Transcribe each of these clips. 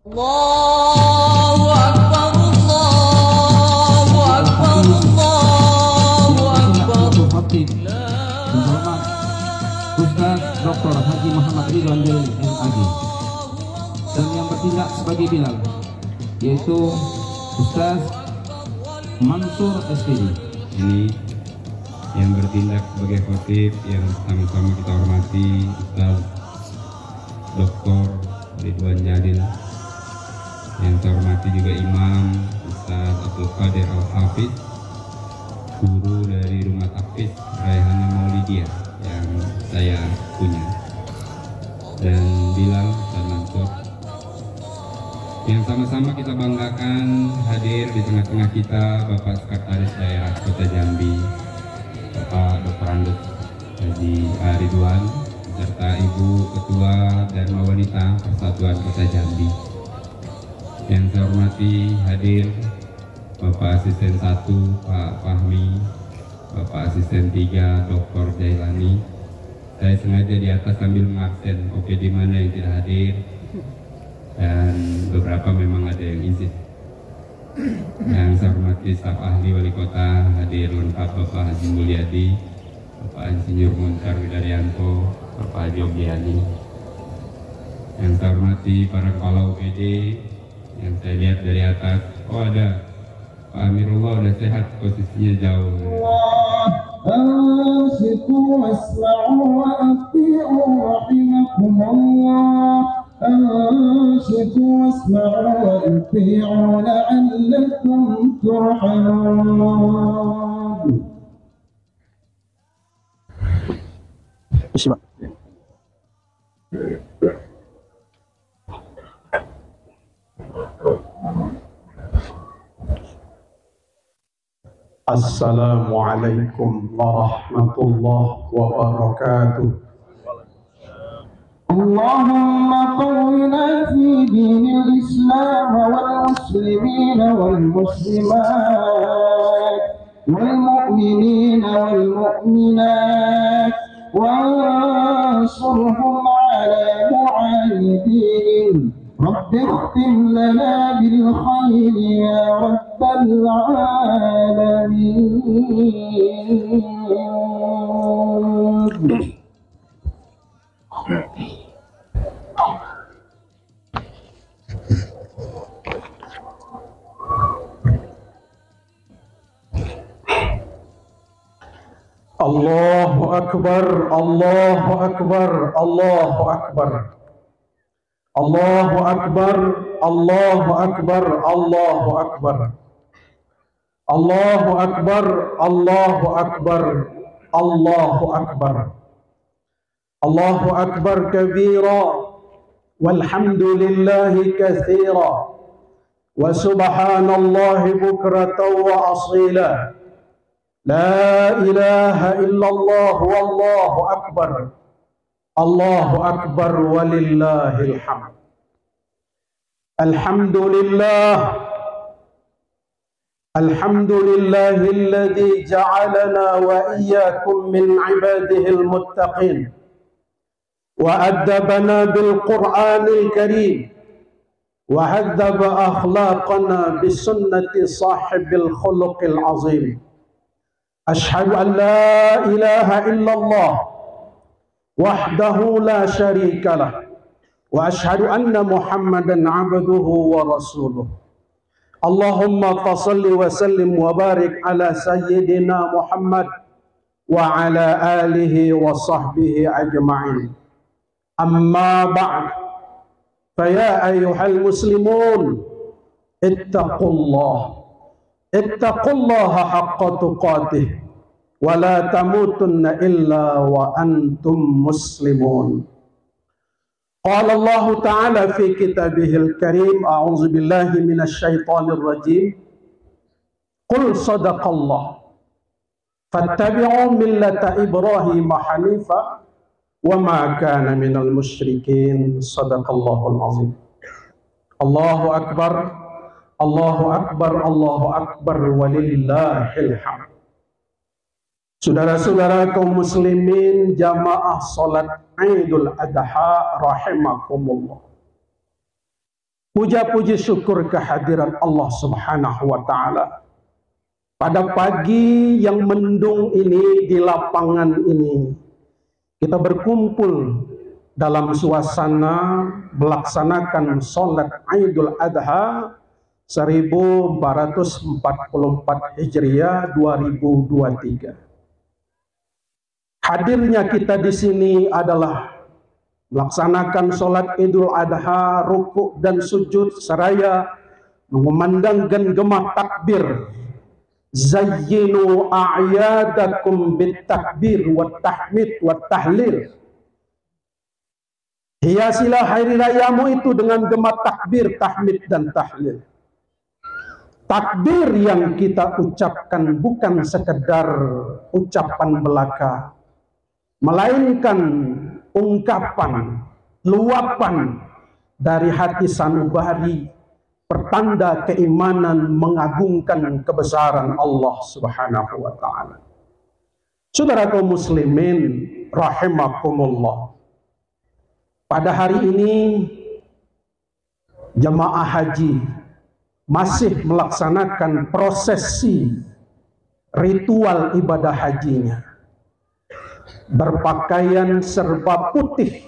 Allahu Akbar, Allahu Akbar, Allahu Akbar. Terhormat Ustaz Dr. Haji Muhammad Ridwan Jalil MAG, dan yang bertindak sebagai Bilal yaitu Ustaz Mansur SPD. Ini yang bertindak sebagai khotib yang sama-sama kita hormati Ustaz Dr. Ridwan Jalil, yang saya hormati juga Imam Ustaz Abdul Qadir Al-Hafidh, guru dari Rumah Tahfiz Raihana Maulidiyah yang saya punya, dan Bilal dan Mansur yang sama-sama kita banggakan hadir di tengah-tengah kita, Bapak Sekretaris Daerah Kota Jambi, Bapak Dr. Andut Haji Ridwan, serta Ibu Ketua Dharma Wanita Persatuan Kota Jambi. Yang saya hormati hadir Bapak Asisten 1 Pak Fahmi, Bapak Asisten 3 Dr. Jailani. Saya sengaja di atas sambil mengabsen OPD mana yang tidak hadir, dan beberapa memang ada yang izin. Yang saya hormati staf ahli wali kota hadir lengkap, Bapak Haji Mulyadi, Bapak Insinyur Muncar Widaryanto, Bapak Haji Ogiani. Yang saya hormati para kepala UPD yang saya lihat dari atas. Oh, ada Pak Amirullah, udah sehat, posisinya jauh. أنصتوا واسمعوا وأطيعوا رحمكم الله. أنصتوا واسمعوا وأطيعوا لعلكم ترحمون. اسمع. Assalamualaikum warahmatullahi wabarakatuh. اللهم قونا في دين الإسلام والمسلمين والمسلمات والمؤمنين والمؤمنات وانصرهم على معاندين. رب اختم لنا بالخير يا رب العالمين. Allahu Akbar, Allahu Akbar, Allahu Akbar. Allahu Akbar, Allahu Akbar, Allahu Akbar. Allahu Akbar, Allahu Akbar, Allahu Akbar. Allahu Akbar kabira, walhamdulillahi katsira, wa subhanallahi bukratan wa asila. La ilaha illallah wallahu akbar. Allahu akbar walillahil hamd. Alhamdulillah. Alhamdulillahilladzi ja'alana wa iyyakum min ibadihil muttaqin wa addabana bil Qur'anil Karim wa hadzaba akhlaqana bis sunnati sahibil khuluqil azim. Ashhadu an la ilaha illallah wahdahu la syarika lah, wa ashhadu anna Muhammadan abduhu wa rasuluh. Allahumma salli wa sallim wa barik ala sayyidina Muhammad wa ala alihi wa sahbihi ajma'in. Amma ba'd, fa ya ayyuhal muslimun ittaqullaha haqqa tuqatih wa la tamutunna illa wa antum muslimun. Qala Allah Ta'ala fi kitabihil karim, a'udzu billahi minasy syaithanir rajim. Qul sadaqallah fattabi'u millata Ibrahim hanifa wa ma kana minal musyrikin. Sadaqallahul azim. Allahu akbar, Allahu akbar, Allahu akbar walillahil hamd. Saudara-saudara kaum muslimin jamaah salat Idul Adha rahimakumullah. puja-puji syukur kehadiran Allah Subhanahu wa Ta'ala. Pada pagi yang mendung ini, di lapangan ini, kita berkumpul dalam suasana melaksanakan sholat Idul Adha 1444 Hijriah 2023. Hadirnya kita di sini adalah melaksanakan sholat Idul Adha, rukuk dan sujud seraya mengumandangkan gema takbir. Zayyinu a'yadakum bit takbir wa tahmid wa tahlil. Hiasilah hari rayamu itu dengan gema takbir, tahmid dan tahlil. Takbir yang kita ucapkan bukan sekedar ucapan belaka, melainkan ungkapan, luapan dari hati sanubari, pertanda keimanan mengagungkan kebesaran Allah Subhanahu wa Ta'ala. Saudara kaum muslimin rahimakumullah, pada hari ini jemaah haji masih melaksanakan prosesi ritual ibadah hajinya. Berpakaian serba putih,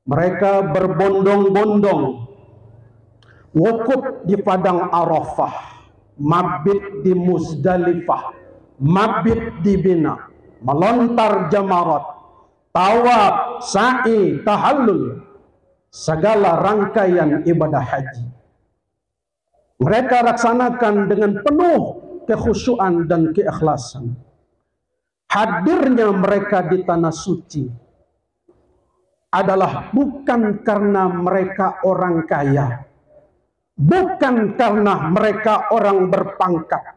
mereka berbondong-bondong, wukuf di padang Arafah, mabit di Muzdalifah, mabit di Mina, melontar jamarat, tawaf, sa'i, tahallul, segala rangkaian ibadah haji mereka laksanakan dengan penuh kekhusyuan dan keikhlasan. Hadirnya mereka di tanah suci adalah bukan karena mereka orang kaya, bukan karena mereka orang berpangkat,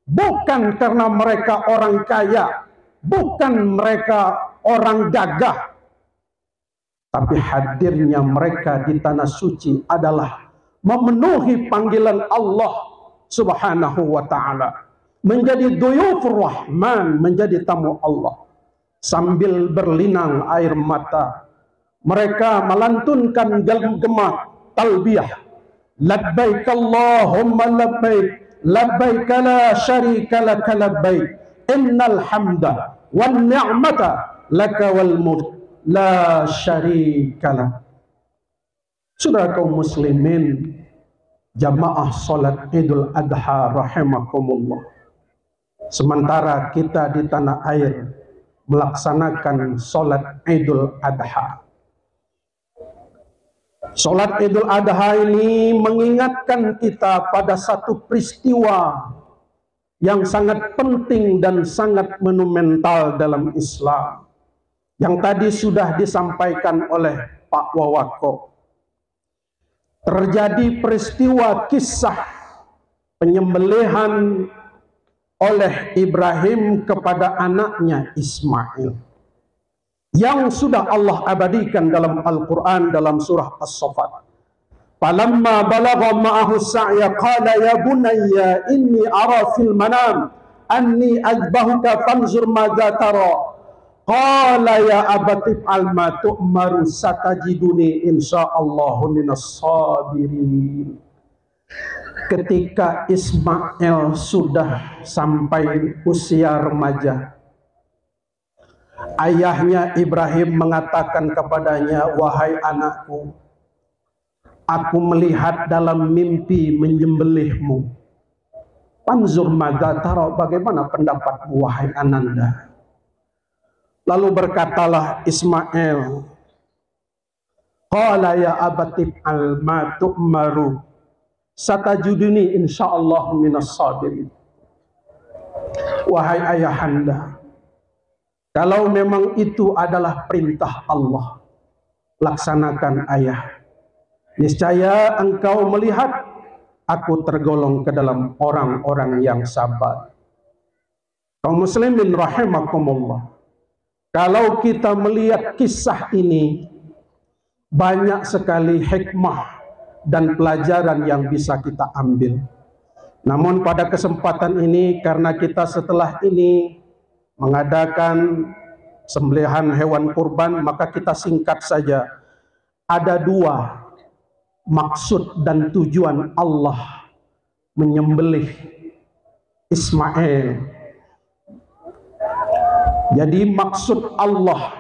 bukan karena mereka orang kaya, bukan mereka orang gagah, tapi hadirnya mereka di tanah suci adalah memenuhi panggilan Allah Subhanahu wa Ta'ala, menjadi duyufur Rahman, menjadi tamu Allah. Sambil berlinang air mata, mereka melantunkan gema talbiyah, labbaik Allahumma labbaik, labbaik la syarika lak labbaik, innal hamda wan ni'mata laka wal mulk la syarika lak. Saudara kaum muslimin, jamaah salat Idul Adha rahimakumullah, sementara kita di tanah air melaksanakan salat Idul Adha. Salat Idul Adha ini mengingatkan kita pada satu peristiwa yang sangat penting dan sangat monumental dalam Islam, yang tadi sudah disampaikan oleh Pak Wawako. Terjadi peristiwa kisah penyembelihan oleh Ibrahim kepada anaknya Ismail, yang sudah Allah abadikan dalam Al-Quran dalam surah As-Saffat. Falamma balagha ma'ahu sa'ya qala ya bunayya inni ara fil manam anni azbahuka fanzur madza tara. Qala ya abati fa'al ma tu'maru satajiduni insyaallahu minas sabirin. Ketika Ismail sudah sampai usia remaja, ayahnya Ibrahim mengatakan kepadanya, wahai anakku, aku melihat dalam mimpi menyembelihmu. Panzur madza tara, bagaimana pendapatmu wahai ananda? Lalu berkatalah Ismail, qala ya abati al ma tu'maru satajuduni insyaallah minas sabirin. Wahai ayahanda, kalau memang itu adalah perintah Allah, laksanakan ayah. Niscaya engkau melihat aku tergolong ke dalam orang-orang yang sabar. Kaum muslimin rahimakumullah, kalau kita melihat kisah ini, banyak sekali hikmah dan pelajaran yang bisa kita ambil. Namun pada kesempatan ini, karena kita setelah ini mengadakan sembelihan hewan kurban, maka kita singkat saja. Ada dua maksud dan tujuan Allah menyembelih Ismail. Jadi maksud Allah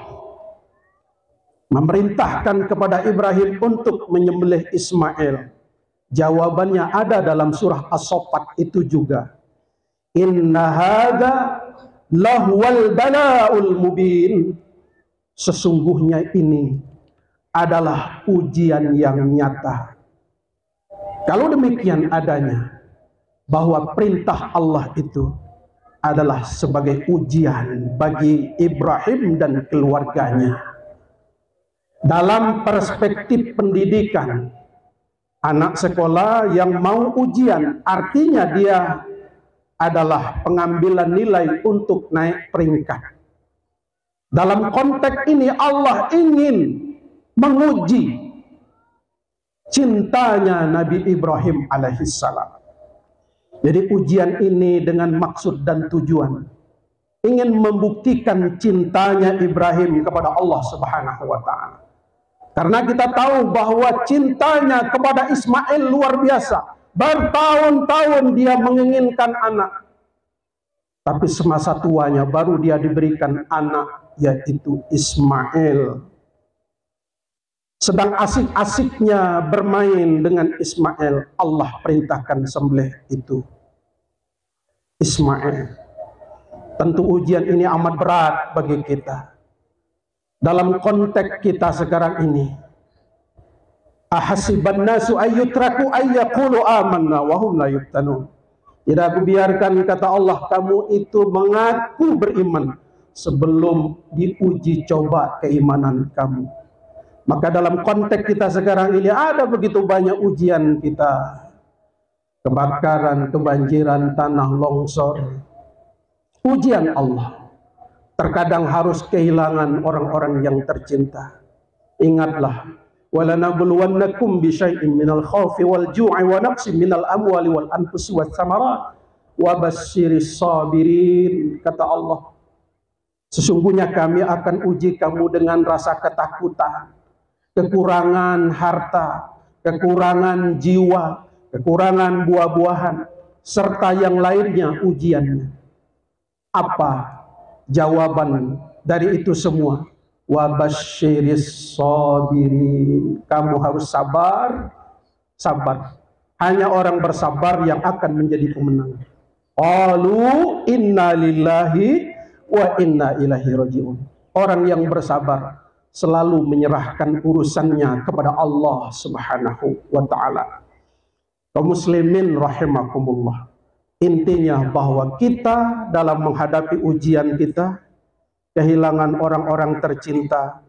memerintahkan kepada Ibrahim untuk menyembelih Ismail, jawabannya ada dalam surah As-Saffat itu juga. Inna hadza lahwal bala'ul mubin. Sesungguhnya ini adalah ujian yang nyata. Kalau demikian adanya, bahwa perintah Allah itu adalah sebagai ujian bagi Ibrahim dan keluarganya. Dalam perspektif pendidikan, anak sekolah yang mau ujian artinya dia adalah pengambilan nilai untuk naik peringkat. Dalam konteks ini Allah ingin menguji cintanya Nabi Ibrahim alaihissalam. Jadi ujian ini dengan maksud dan tujuan ingin membuktikan cintanya Ibrahim kepada Allah Subhanahu wa taala. Karena kita tahu bahwa cintanya kepada Ismail luar biasa. Bertahun-tahun dia menginginkan anak. Tapi semasa tuanya baru dia diberikan anak, yaitu Ismail. Sedang asik-asiknya bermain dengan Ismail, Allah perintahkan sembelih itu Ismail. Tentu ujian ini amat berat bagi kita. Dalam konteks kita sekarang ini, ahasiban nasu ayyutraku ayyaqulu amanna wa hum la yuftanun. Tidak aku biarkan, kata Allah, kamu itu mengaku beriman sebelum diuji coba keimanan kamu. Maka dalam konteks kita sekarang ini ada begitu banyak ujian kita. Kebakaran, kebanjiran, tanah longsor. Ujian Allah. Terkadang harus kehilangan orang-orang yang tercinta. Ingatlah, وَلَنَبْلُوَنَّكُمْ بِشَيْءٍ مِنَ الْخَوْفِ وَالْجُوعِ وَنَقْصٍ مِنَ الْأَمْوَالِ وَالْأَنْفُسِ وَالثَّمَرَاتِ وَبَشِّرِ الصَّابِرِينَ. Kata Allah, sesungguhnya kami akan uji kamu dengan rasa ketakutan, kekurangan harta, kekurangan jiwa, kekurangan buah-buahan, serta yang lainnya ujiannya. Apa jawaban dari itu semua? Wabasyiris sabirin. Kamu harus sabar, sabar. Hanya orang bersabar yang akan menjadi pemenang. Qalu inna lillahi wa inna ilaihi rajiun. Orang yang bersabar selalu menyerahkan urusannya kepada Allah Subhanahu wa taala. Kaum muslimin rahimakumullah. Intinya bahwa kita dalam menghadapi ujian kita, kehilangan orang-orang tercinta,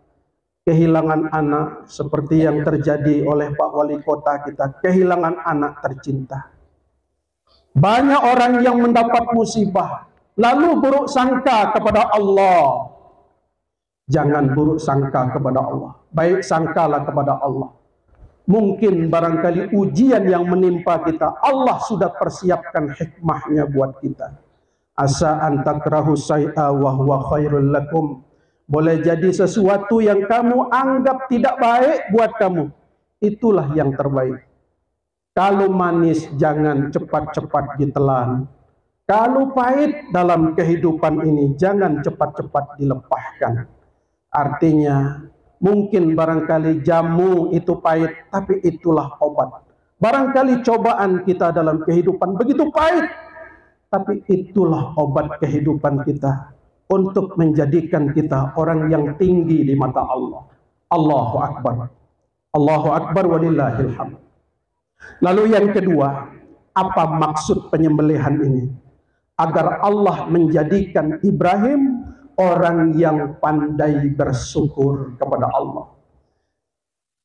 kehilangan anak seperti yang terjadi oleh Pak Wali Kota kita, kehilangan anak tercinta. Banyak orang yang mendapat musibah lalu buruk sangka kepada Allah. Jangan buruk sangka kepada Allah, baik sangkalah kepada Allah. Mungkin barangkali ujian yang menimpa kita Allah sudah persiapkan hikmahnya buat kita. Asa an takrahu syai'a wa huwa khairul lakum. Boleh jadi sesuatu yang kamu anggap tidak baik buat kamu, itulah yang terbaik. Kalau manis jangan cepat-cepat ditelan. Kalau pahit dalam kehidupan ini jangan cepat-cepat dilepahkan. Artinya mungkin barangkali jamu itu pahit, tapi itulah obat. Barangkali cobaan kita dalam kehidupan begitu pahit, tapi itulah obat kehidupan kita untuk menjadikan kita orang yang tinggi di mata Allah. Allahu Akbar. Allahu Akbar walillahil hamd. Lalu yang kedua, apa maksud penyembelihan ini? Agar Allah menjadikan Ibrahim orang yang pandai bersyukur kepada Allah.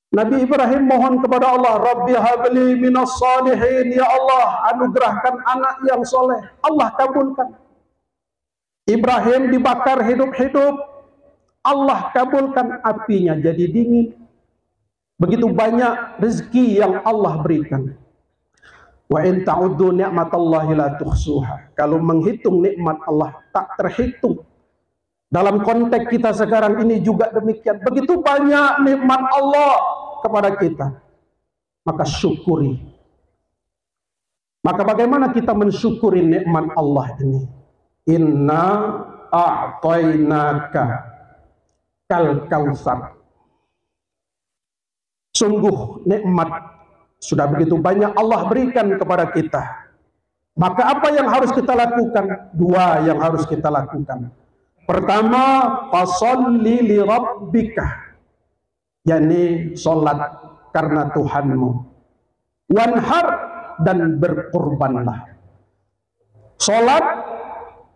Nabi Ibrahim mohon kepada Allah, Rabbi habli minas salihin, ya Allah anugerahkan anak yang soleh. Allah kabulkan. Ibrahim dibakar hidup-hidup, Allah kabulkan, apinya jadi dingin. Begitu banyak rezeki yang Allah berikan. Wa in ta'uddu ni'matallahi la tuhsuha. Kalau menghitung nikmat Allah tak terhitung. Dalam konteks kita sekarang ini juga demikian. Begitu banyak nikmat Allah kepada kita. maka syukuri. Maka bagaimana kita mensyukuri nikmat Allah ini? Inna a'tainaka kal kautsar. Sungguh nikmat sudah begitu banyak Allah berikan kepada kita. Maka apa yang harus kita lakukan? Dua yang harus kita lakukan. Pertama, fasholli li rabbika, yakni salat karena Tuhanmu. Wanhar, dan berkurbanlah. Salat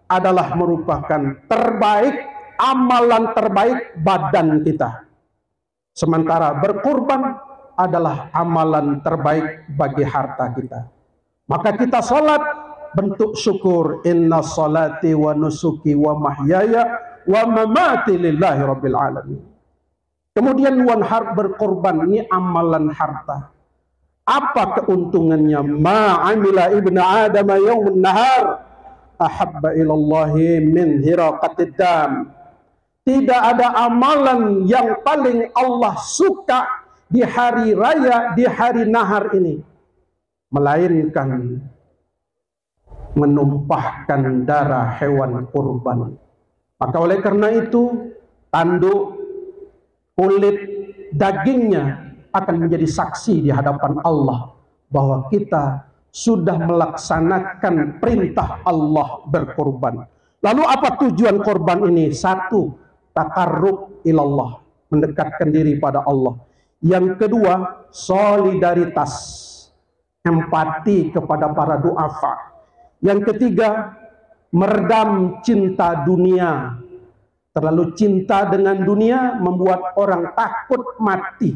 adalah merupakan terbaik, amalan terbaik badan kita. Sementara berkurban adalah amalan terbaik bagi harta kita. Maka kita salat bentuk syukur. Inna salati wa nusuki wa mahyaya wa mamati lillahi rabbil alamin. Kemudian wanhar, berkorban, ini amalan harta. Apa keuntungannya? Ma'amila ibnu Adam yawmun nahar ahabba ilallahi min hiraqatid dam. Tidak ada amalan yang paling Allah suka di hari raya, di hari nahar ini, melainkan menumpahkan darah hewan kurban. Maka oleh karena itu, tanduk, kulit, dagingnya akan menjadi saksi di hadapan Allah bahwa kita sudah melaksanakan perintah Allah berkorban. Lalu apa tujuan korban ini? Satu, taqarrub ilallah, mendekatkan diri pada Allah. Yang kedua, solidaritas, empati kepada para duafa. Yang ketiga, meredam cinta dunia. Terlalu cinta dengan dunia membuat orang takut mati,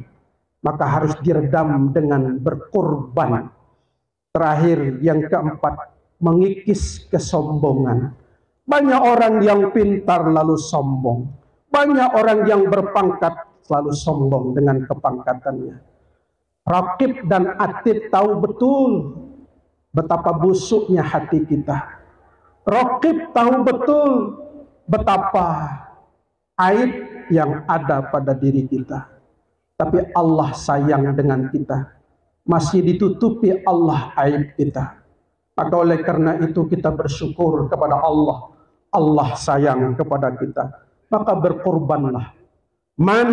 maka harus diredam dengan berkorban. Terakhir, yang keempat, mengikis kesombongan. Banyak orang yang pintar lalu sombong. Banyak orang yang berpangkat selalu sombong dengan kepangkatannya. Raqib dan Atid tahu betul betapa busuknya hati kita. Raqib tahu betul betapa aib yang ada pada diri kita. Tapi Allah sayang dengan kita. Masih ditutupi Allah aib kita. Maka oleh karena itu kita bersyukur kepada Allah. Allah sayang kepada kita. Maka berkorbanlah. Man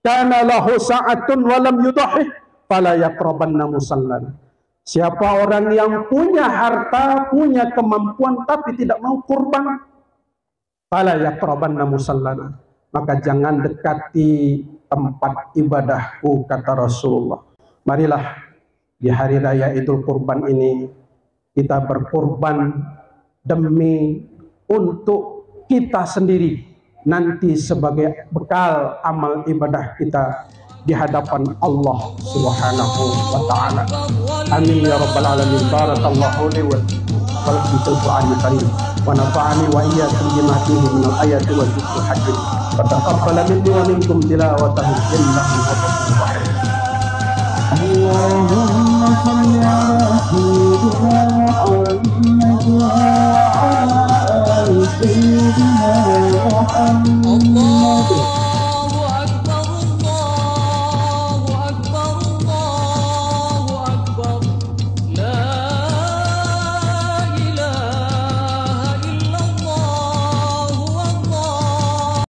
kana lahu sa'atun wa lam yudahih fala yaqrabanna musallana. Siapa orang yang punya harta, punya kemampuan tapi tidak mau kurban, fala yaqrabanna musallana, maka jangan dekati tempat ibadahku, kata Rasulullah. Marilah di hari raya Idul Kurban ini kita berkorban demi untuk kita sendiri nanti sebagai bekal amal ibadah kita di hadapan Allah Subhanahu wa taala. Amin ya rabbal alamin. Barakallahu li wa lakum fil Qur'anil karim wa nafa'ani wa iyyakum bima fihi min al-ayati wa dhikril hakim. Wa taqabbal minni wa minkum tilawatahu innahu ghafurur rahim. Allahumma shalli ala sayyidina Muhammad wa ala ali sayyidina Muhammad.